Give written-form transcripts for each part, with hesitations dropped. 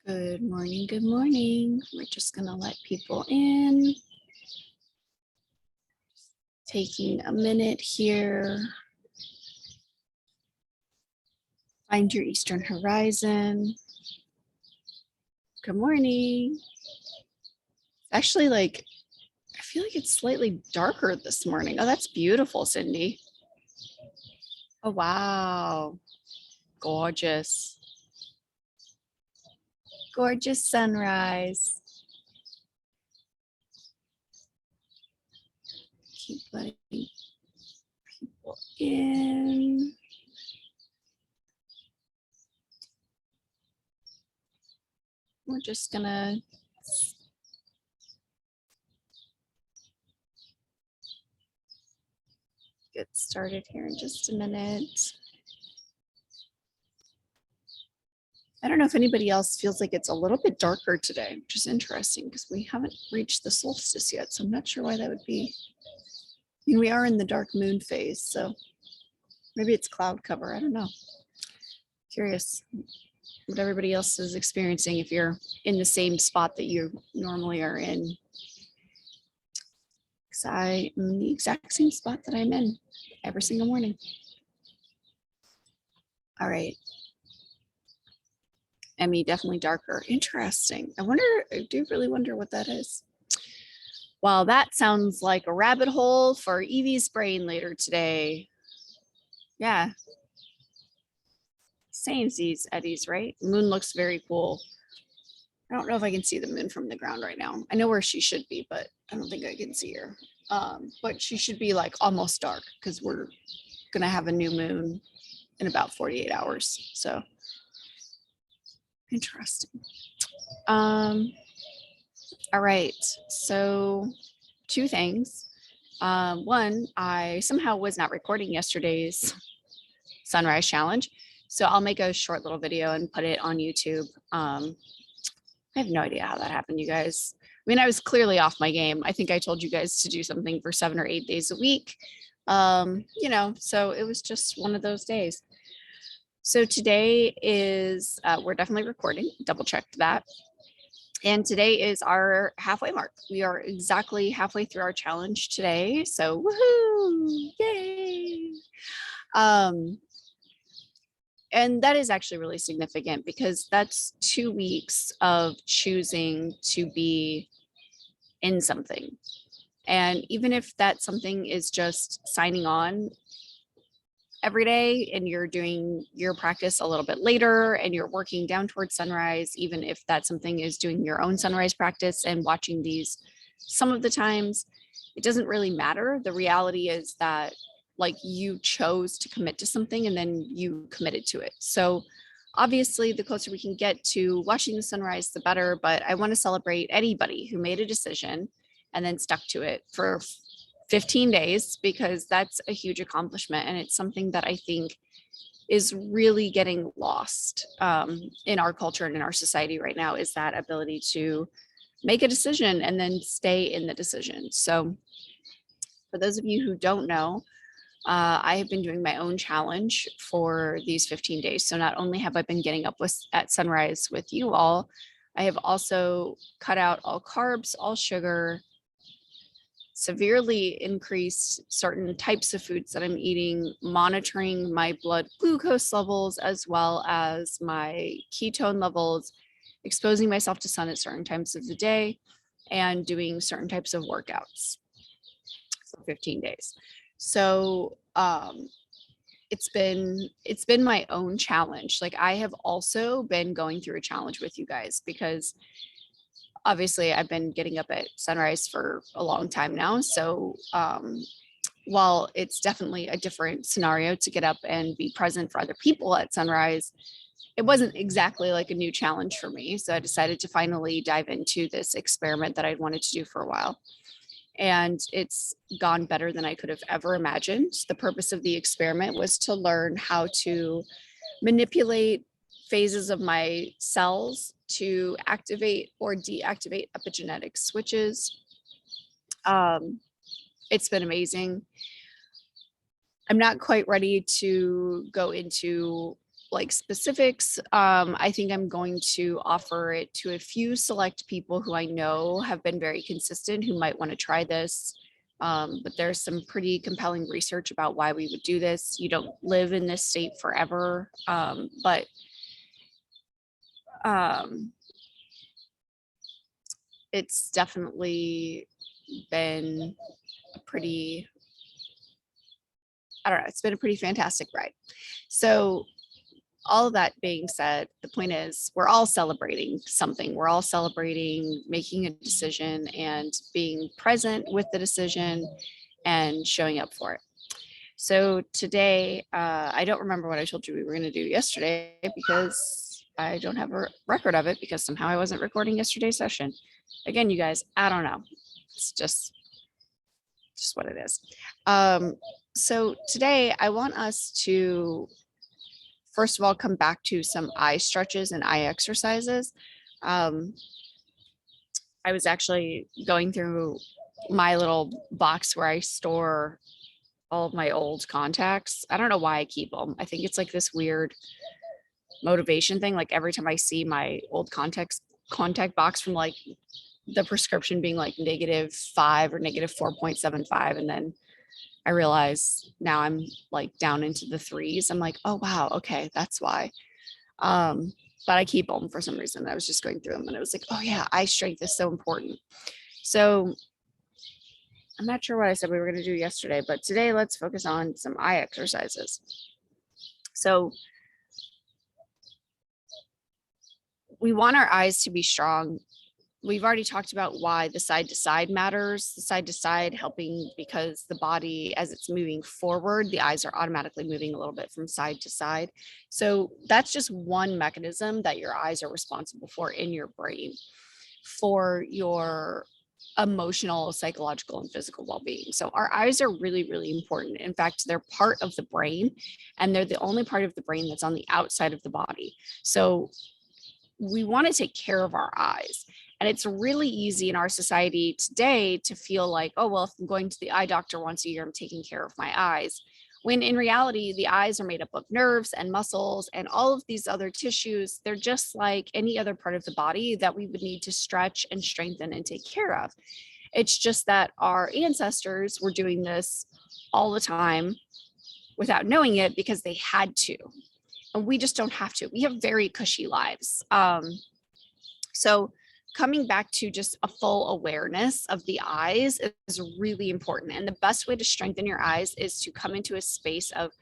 Good morning, good morning. We're just gonna let people in. Taking a minute here. Find your eastern horizon. Good morning. Actually, I feel like it's slightly darker this morning. Oh, that's beautiful, Cindy. Oh, wow. Gorgeous. Gorgeous sunrise. Keep letting people in. We're just gonna get started here in just a minute. I don't know if anybody else feels like it's a little bit darker today, which is interesting because we haven't reached the solstice yet. So I'm not sure why that would be. I mean, we are in the dark moon phase, so maybe it's cloud cover. I don't know. Curious what everybody else is experiencing if you're in the same spot that you normally are in. Because I am in the exact same spot that I'm in every single morning. All right. Emmy, definitely darker. Interesting. I do really wonder what that is. Well, that sounds like a rabbit hole for Evie's brain later today. Yeah. Same sees Eddie's, right? Moon looks very cool. I don't know if I can see the moon from the ground right now. I know where she should be, but I don't think I can see her. But she should be like almost dark because we're gonna have a new moon in about 48 hours. So interesting. All right. So two things. One, I somehow was not recording yesterday's sunrise challenge. So I'll make a short little video and put it on YouTube. I have no idea how that happened, you guys. I mean, I was clearly off my game. I think I told you guys to do something for 7 or 8 days a week. So it was just one of those days. So today is, we're definitely recording, double checked that. And today is our halfway mark. We are exactly halfway through our challenge today. So woohoo, yay. And that is actually really significant because that's 2 weeks of choosing to be in something. And even if that something is just signing on every day and you're doing your practice a little bit later and you're working down towards sunrise, even if that something is doing your own sunrise practice and watching these some of the times, it doesn't really matter. The reality is that like you chose to commit to something and then you committed to it. So obviously the closer we can get to watching the sunrise, the better, but I want to celebrate anybody who made a decision and then stuck to it for 15 days because that's a huge accomplishment. And it's something that I think is really getting lost in our culture and in our society right now is that ability to make a decision and then stay in the decision. So for those of you who don't know, I have been doing my own challenge for these 15 days. So not only have I been getting up at sunrise with you all, I have also cut out all carbs, all sugar, severely increased certain types of foods that I'm eating, monitoring my blood glucose levels as well as my ketone levels, exposing myself to sun at certain times of the day, and doing certain types of workouts for 15 days. So it's been my own challenge. Like I have also been going through a challenge with you guys because obviously I've been getting up at sunrise for a long time now. So while it's definitely a different scenario to get up and be present for other people at sunrise, it wasn't exactly like a new challenge for me. So I decided to finally dive into this experiment that I'd wanted to do for a while. And it's gone better than I could have ever imagined. The purpose of the experiment was to learn how to manipulate phases of my cells to activate or deactivate epigenetic switches. It's been amazing. I'm not quite ready to go into like specifics. I think I'm going to offer it to a few select people who I know have been very consistent who might want to try this. But there's some pretty compelling research about why we would do this. You don't live in this state forever, but it's definitely been a pretty, I don't know, it's been a pretty fantastic ride. So all of that being said, the point is we're all celebrating something. We're all celebrating making a decision and being present with the decision and showing up for it. So today, I don't remember what I told you we were going to do yesterday because I don't have a record of it because somehow I wasn't recording yesterday's session. Again, you guys, I don't know. It's just what it is. So today I want us to, first of all, come back to some eye stretches and eye exercises. I was actually going through my little box where I store all of my old contacts. I don't know why I keep them. I think it's like this weird motivation thing. Like every time I see my old contact box from like the prescription being like -5 or -4.75, and then I realize now I'm like down into the 3s. I'm like, oh wow, okay, that's why. But I keep them for some reason. I was just going through them and it was like, oh yeah, eye strength is so important. So I'm not sure what I said we were going to do yesterday, but today let's focus on some eye exercises. So we want our eyes to be strong. We've already talked about why the side to side matters. The side to side helping because the body, as it's moving forward, the eyes are automatically moving a little bit from side to side. So that's just one mechanism that your eyes are responsible for in your brain for your emotional, psychological, and physical well-being. So our eyes are really, really important. In fact, they're part of the brain, and they're the only part of the brain that's on the outside of the body. So we want to take care of our eyes. And it's really easy in our society today to feel like, oh, well, if I'm going to the eye doctor once a year, I'm taking care of my eyes. When in reality, the eyes are made up of nerves and muscles and all of these other tissues. They're just like any other part of the body that we would need to stretch and strengthen and take care of. It's just that our ancestors were doing this all the time without knowing it because they had to. And we just don't have to. We have very cushy lives. So coming back to just a full awareness of the eyes is really important. And the best way to strengthen your eyes is to come into a space of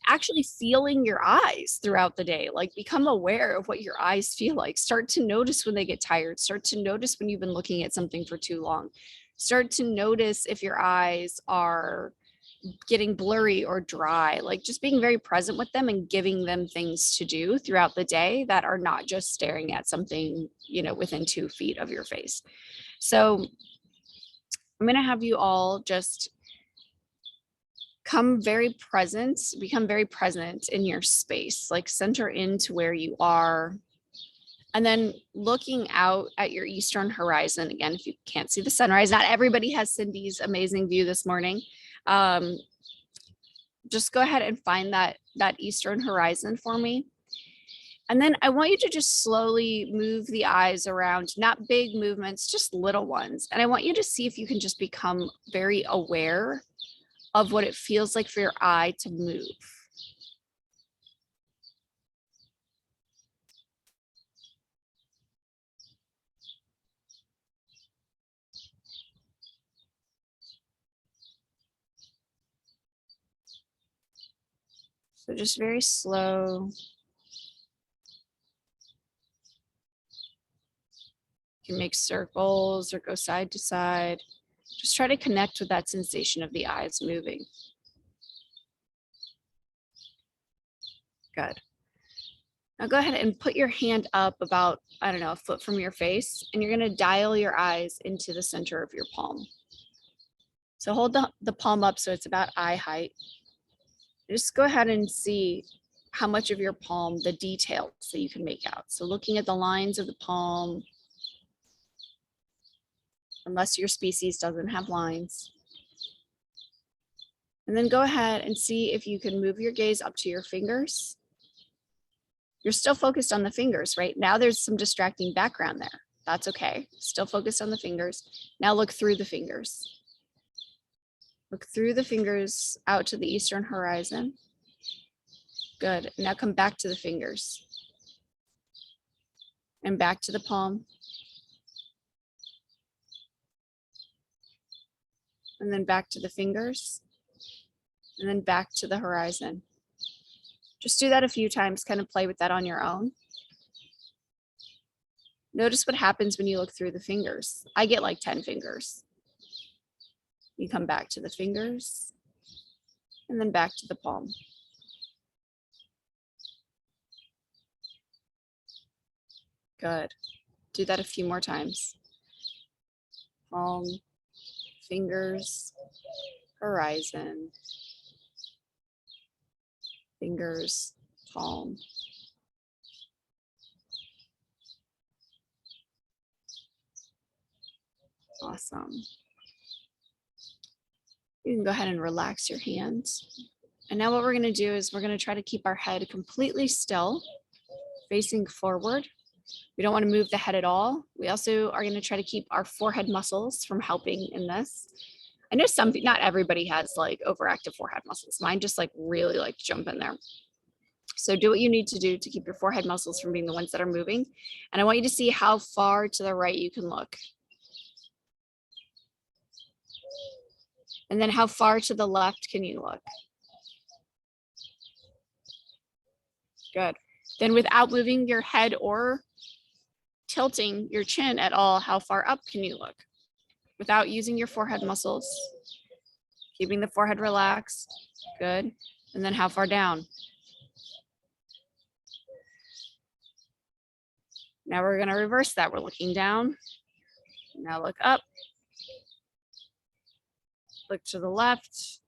actually feeling your eyes throughout the day. Like become aware of what your eyes feel like. Start to notice when they get tired. Start to notice when you've been looking at something for too long. Start to notice if your eyes are getting blurry or dry, like just being very present with them and giving them things to do throughout the day that are not just staring at something, within 2 feet of your face. So I'm going to have you all just become very present in your space, like center into where you are. And then looking out at your eastern horizon, again, if you can't see the sunrise, not everybody has Cindy's amazing view this morning. Just go ahead and find that eastern horizon for me. And then I want you to just slowly move the eyes around, not big movements, just little ones. And I want you to see if you can just become very aware of what it feels like for your eye to move. So just very slow. You can make circles or go side to side. Just try to connect with that sensation of the eyes moving. Good. Now go ahead and put your hand up about, I don't know, a foot from your face, and you're going to dial your eyes into the center of your palm. So hold the palm up so it's about eye height. Just go ahead and see how much of your palm, the details that you can make out. So looking at the lines of the palm, unless your species doesn't have lines. And then go ahead and see if you can move your gaze up to your fingers. You're still focused on the fingers, right? Now there's some distracting background there. That's okay. Still focused on the fingers. Now look through the fingers. Look through the fingers out to the eastern horizon. Good. Now come back to the fingers. And back to the palm. And then back to the fingers. And then back to the horizon. Just do that a few times, kind of play with that on your own. Notice what happens when you look through the fingers. I get like 10 fingers. You come back to the fingers and then back to the palm. Good. Do that a few more times. Palm, fingers, horizon, fingers, palm. Awesome. You can go ahead and relax your hands. And now what we're going to do is we're going to try to keep our head completely still, facing forward. We don't want to move the head at all. We also are going to try to keep our forehead muscles from helping in this. I know not everybody has like overactive forehead muscles. Mine just like really like jump in there. So do what you need to do to keep your forehead muscles from being the ones that are moving. And I want you to see how far to the right you can look. And then how far to the left can you look? Good. Then without moving your head or tilting your chin at all, how far up can you look? Without using your forehead muscles, keeping the forehead relaxed. Good. And then how far down? Now we're going to reverse that. We're looking down. Now look up. Look to the left.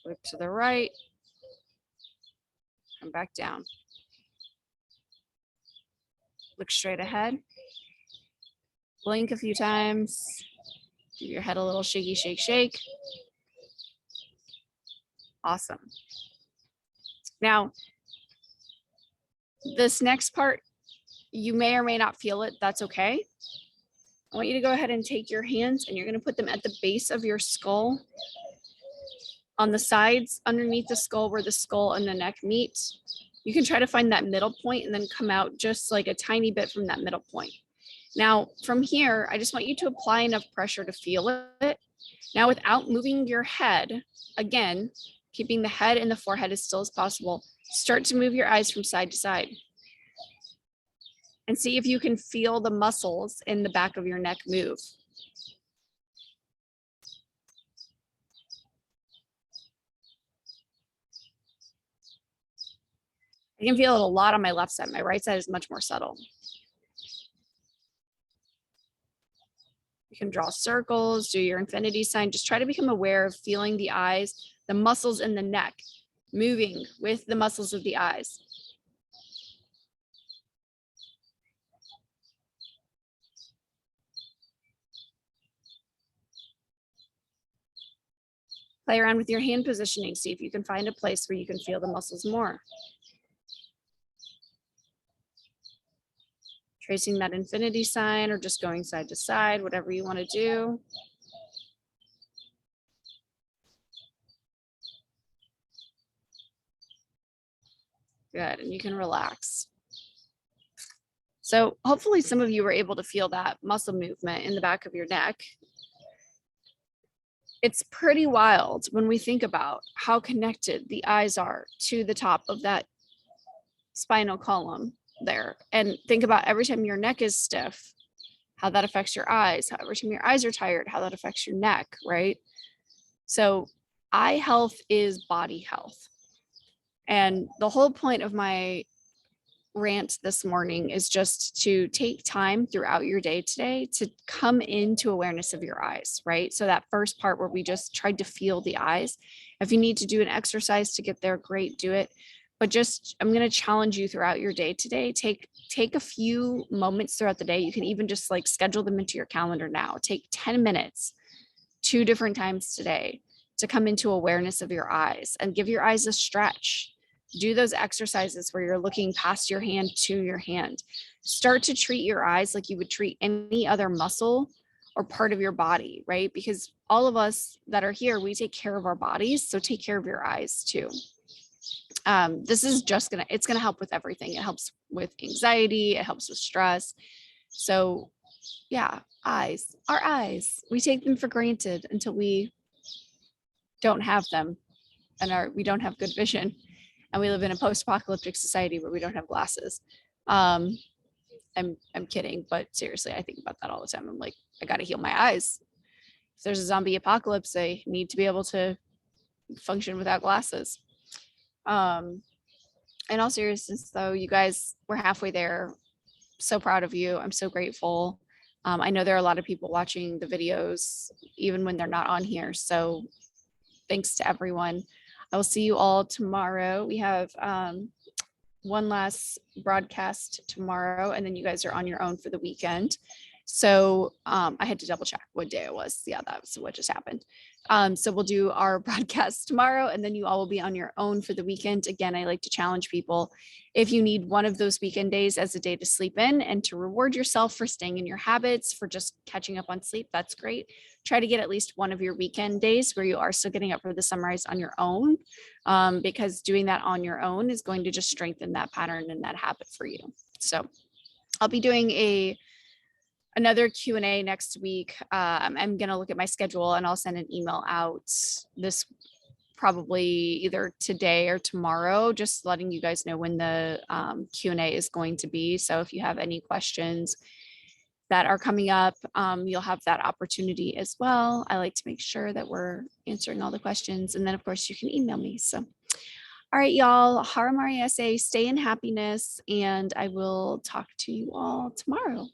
Look to the right. Come back down. Look straight ahead. Blink a few times. Give your head a little shaky, shake, shake. Awesome. Now, this next part, you may or may not feel it. That's okay. I want you to go ahead and take your hands and you're going to put them at the base of your skull, on the sides underneath the skull where the skull and the neck meet. You can try to find that middle point and then come out just like a tiny bit from that middle point. Now, from here, I just want you to apply enough pressure to feel it. Now, without moving your head, again, keeping the head and the forehead as still as possible, start to move your eyes from side to side. And see if you can feel the muscles in the back of your neck move. I can feel it a lot on my left side. My right side is much more subtle. You can draw circles, do your infinity sign. Just try to become aware of feeling the eyes, the muscles in the neck, moving with the muscles of the eyes. Play around with your hand positioning. See if you can find a place where you can feel the muscles more. Tracing that infinity sign or just going side to side, whatever you want to do. Good, and you can relax. So hopefully some of you were able to feel that muscle movement in the back of your neck. It's pretty wild when we think about how connected the eyes are to the top of that spinal column there. And think about every time your neck is stiff, how that affects your eyes. How every time your eyes are tired, how that affects your neck, right? So eye health is body health. And the whole point of my rant this morning is just to take time throughout your day today to come into awareness of your eyes, right? So that first part where we just tried to feel the eyes. If you need to do an exercise to get there, great, do it. But just, I'm going to challenge you throughout your day today. Take a few moments throughout the day. You can even just like schedule them into your calendar now. Take 10 minutes, 2 different times today to come into awareness of your eyes and give your eyes a stretch. Do those exercises where you're looking past your hand to your hand. Start to treat your eyes like you would treat any other muscle or part of your body, right? Because all of us that are here, we take care of our bodies. So take care of your eyes too. This is just it's gonna help with everything. It helps with anxiety, it helps with stress. So yeah, eyes, our eyes, we take them for granted until we don't have them and we don't have good vision. And we live in a post-apocalyptic society where we don't have glasses. I'm kidding, but seriously, I think about that all the time. I'm like, I gotta heal my eyes. If there's a zombie apocalypse, I need to be able to function without glasses. In all seriousness though, you guys, we're halfway there. So proud of you. I'm so grateful. I know there are a lot of people watching the videos, even when they're not on here. So thanks to everyone. I will see you all tomorrow. We have one last broadcast tomorrow, and then you guys are on your own for the weekend. So I had to double check what day it was. Yeah, that's what just happened. So we'll do our broadcast tomorrow, and then you all will be on your own for the weekend. Again, I like to challenge people. If you need one of those weekend days as a day to sleep in and to reward yourself for staying in your habits, for just catching up on sleep, that's great. Try to get at least one of your weekend days where you are still getting up for the sunrise on your own, because doing that on your own is going to just strengthen that pattern and that habit for you. So I'll be doing another Q&A next week. I'm going to look at my schedule and I'll send an email out this probably either today or tomorrow, just letting you guys know when the Q&A is going to be. So if you have any questions that are coming up, you'll have that opportunity as well. I like to make sure that we're answering all the questions. And then of course you can email me. So, all right, y'all, Hara Mariese, stay in happiness, and I will talk to you all tomorrow.